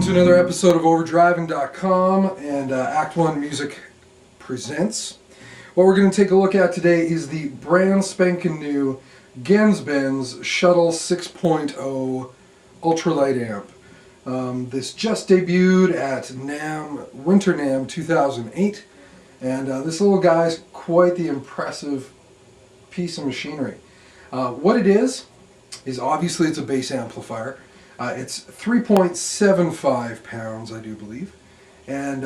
Another episode of ovrdrvn.com and Act 1 Music presents. What we're going to take a look at today is the brand spanking new GENZ BENZ Shuttle 6.0 ultralight amp. This just debuted at Winter NAMM 2008, and this little guy is quite the impressive piece of machinery. What it is obviously it's a bass amplifier. It's 3.75 pounds, I do believe, and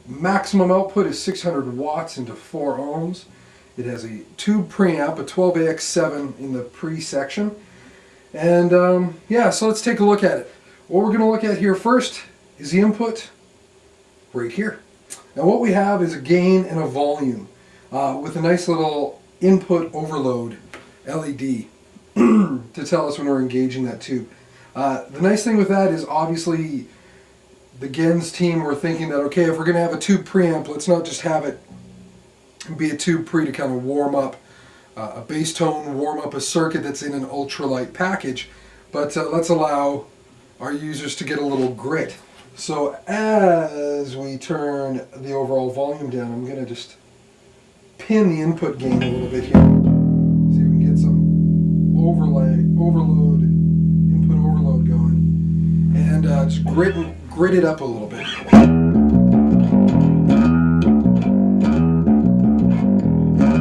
maximum output is 600 watts into 4 ohms. It has a tube preamp, a 12AX7 in the pre section, and yeah, so let's take a look at it. What we're going to look at here first is the input right here. Now what we have is a gain and a volume with a nice little input overload LED to tell us when we're engaging that tube. The nice thing with that is obviously the GENZ team were thinking that, okay, if we're going to have a tube preamp, let's not just have it be a tube pre to kind of warm up a bass tone, warm up a circuit that's in an ultralight package, but let's allow our users to get a little grit. So as we turn the overall volume down, I'm going to just pin the input gain a little bit here. See if we can get some overload going, and just grit it up a little bit.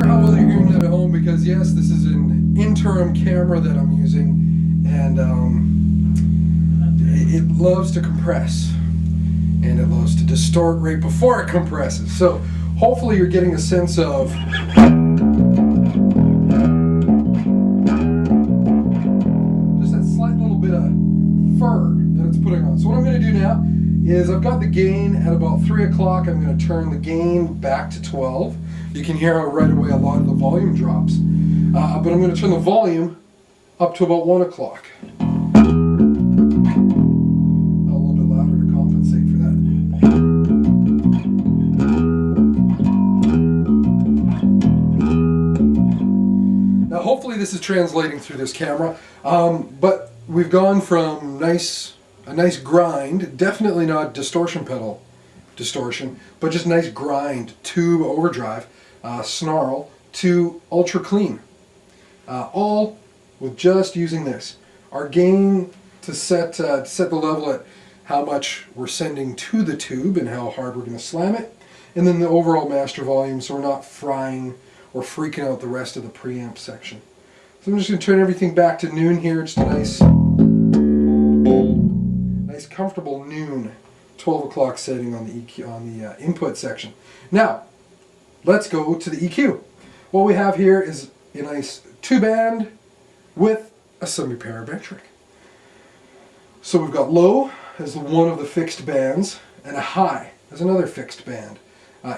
How well you're hearing that at home, because yes, this is an interim camera that I'm using, and it loves to compress, and it loves to distort right before it compresses. So hopefully you're getting a sense of fur that it's putting on. So what I'm going to do now is I've got the gain at about 3 o'clock. I'm going to turn the gain back to 12. You can hear right away a lot of the volume drops. But I'm going to turn the volume up to about 1 o'clock. A little bit louder to compensate for that. Now hopefully this is translating through this camera. But we've gone from a nice grind, definitely not distortion pedal distortion, but just nice grind, tube overdrive, snarl, to ultra clean. All with just using this. Our gain to set the level at how much we're sending to the tube and how hard we're going to slam it, and then the overall master volume so we're not frying or freaking out the rest of the preamp section. So I'm just going to turn everything back to noon here. Just a nice comfortable noon, 12 o'clock setting on the EQ, on the input section. Now, let's go to the EQ. What we have here is a nice 2-band with a semi-parametric. So we've got low as one of the fixed bands, and a high as another fixed band.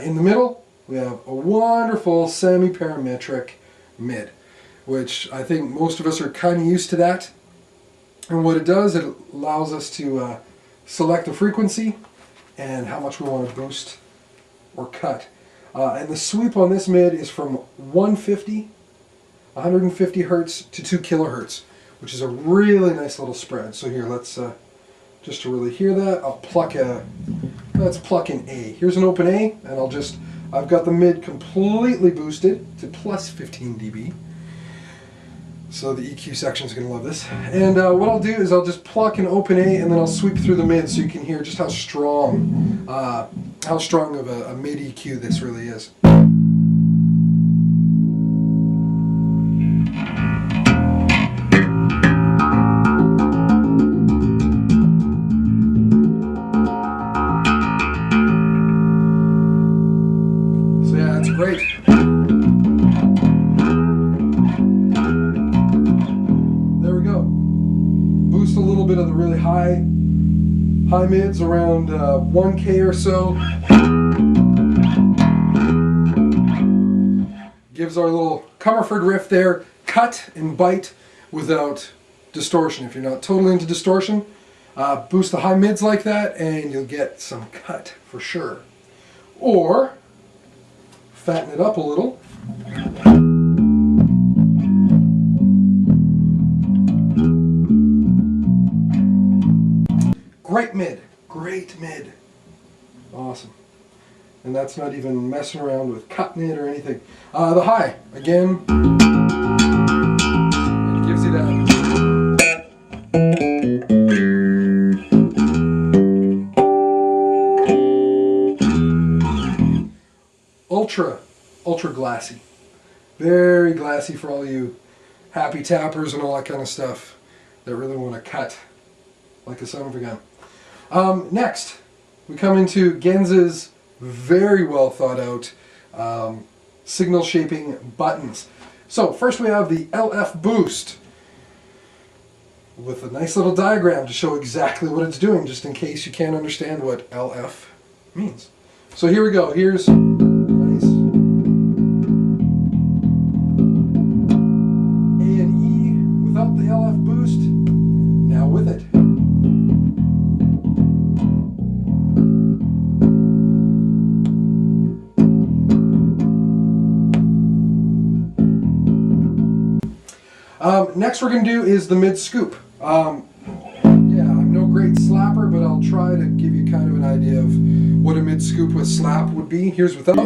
In the middle, we have a wonderful semi-parametric mid, which I think most of us are kind of used to that. And what it does, it allows us to select the frequency and how much we want to boost or cut. And the sweep on this mid is from 150 hertz to 2 kilohertz, which is a really nice little spread. So here, let's just to really hear that, let's pluck in A. Here's an open A, and I've got the mid completely boosted to plus 15 dB. So the EQ section is going to love this. And what I'll do is I'll just pluck an open A, and then I'll sweep through the mid so you can hear just how strong of a mid EQ this really is. So yeah, it's great. Boost a little bit of the really high mids around 1K or so. Gives our little Comerford riff there cut and bite without distortion. If you're not totally into distortion, Boost the high mids like that and you'll get some cut for sure. Or fatten it up a little. Great mid, great mid. Awesome. And that's not even messing around with cutting it or anything. The high, again, it gives you that. Ultra glassy. Very glassy for all you happy tappers and all that kind of stuff that really want to cut like a son of a gun. Next, we come into GENZ's very well thought out signal shaping buttons. So first we have the LF boost with a nice little diagram to show exactly what it's doing, just in case you can't understand what LF means. So here we go. Here's nice A and E without the LF boost. Now with it. Next we're going to do is the mid scoop. Yeah, I'm no great slapper, but I'll try to give you kind of an idea of what a mid scoop with slap would be. Here's without.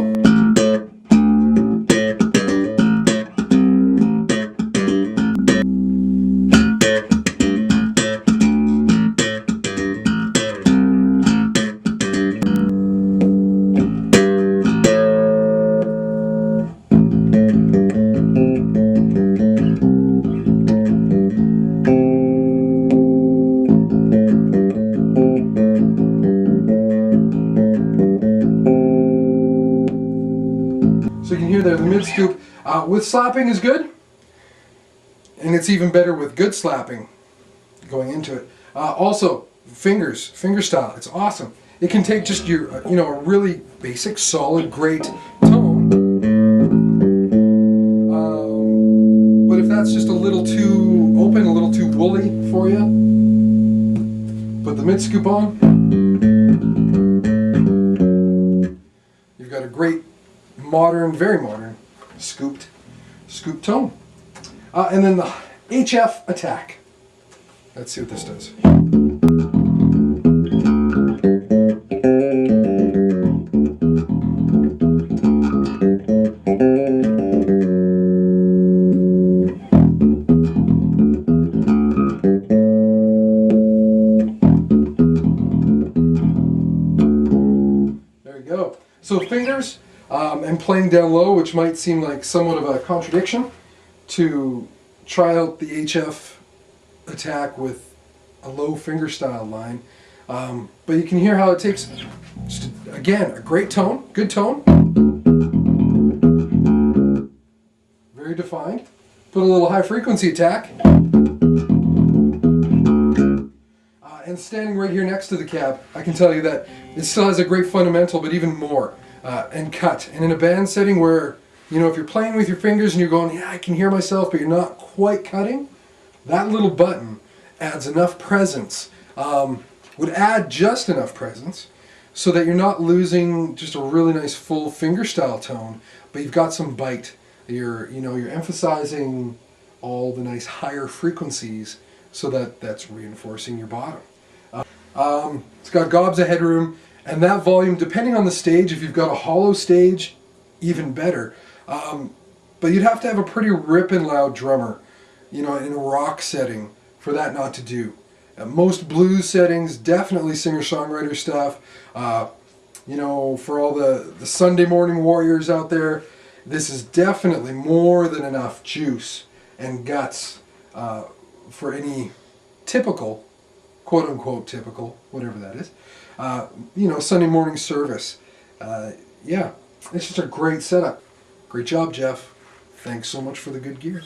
So you can hear there the mid scoop with slapping is good, and it's even better with good slapping going into it. Also, finger style, it's awesome. It can take just your, a really basic, solid, great tone, but if that's just a little too open, a little too woolly for you, put the mid scoop on. You've got a great modern, very modern, scoop tone. And then the HF attack. Let's see what this does. There you go. So fingers, and playing down low, which might seem like somewhat of a contradiction to try out the HF attack with a low finger style line. But you can hear how it takes, just, again, a great tone, good tone, very defined. Put a little high frequency attack, and standing right here next to the cab, I can tell you that it still has a great fundamental, but even more. And cut. And in a band setting where, if you're playing with your fingers and you're going, yeah, I can hear myself, but you're not quite cutting, that little button adds enough presence, would add just enough presence so that you're not losing just a really nice full finger style tone, but you've got some bite. You're emphasizing all the nice higher frequencies so that that's reinforcing your bottom. It's got gobs of headroom. And that volume, depending on the stage, if you've got a hollow stage, even better. But you'd have to have a pretty ripping loud drummer, in a rock setting for that not to do. Most blues settings, definitely singer-songwriter stuff. For all the Sunday morning warriors out there, this is definitely more than enough juice and guts for any typical, quote-unquote typical, whatever that is, Sunday morning service. Yeah, it's just a great setup. Great job, Jeff. Thanks so much for the good gear.